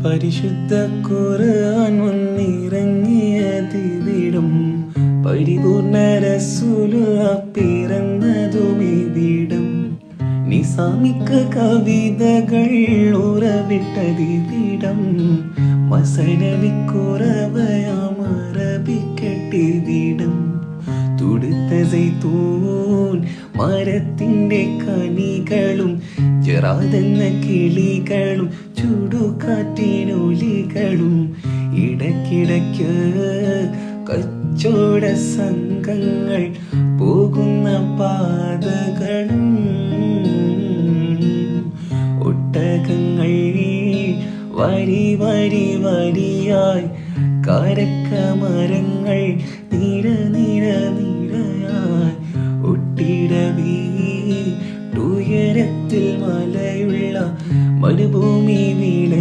പരിശുദ്ധ ഖുർആൻ വന്നിറങ്ങിയതിവിടം പരിപൂർണ റസൂലുള്ളാ പിറന്നതുമിവിടം നിസാമിക കവിതകൾ ഉറവിട്ടതിവിടം മസനവിക്കുറവയാം അറബിക്കെട്ടിവിടം തുടുത്ത സൈത്തൂൻ മരത്തിൻ്റെ കനികളും ജറാദെന്ന കിളികളും ചുടുകാറ്റിനൊലികളും ഇടയ്ക്കിടയ്ക്ക് കച്ചവട സംഘങ്ങൾ പോകുന്ന പാതകളും ഒട്ടകങ്ങൾ വരി വരി വരിയായി കാരക്കമരങ്ങൾ നിര നിര നിരയായി ഒട്ടിടവീട്ടുയരത്തിൽ മലയുള്ള മരുഭൂമി വീല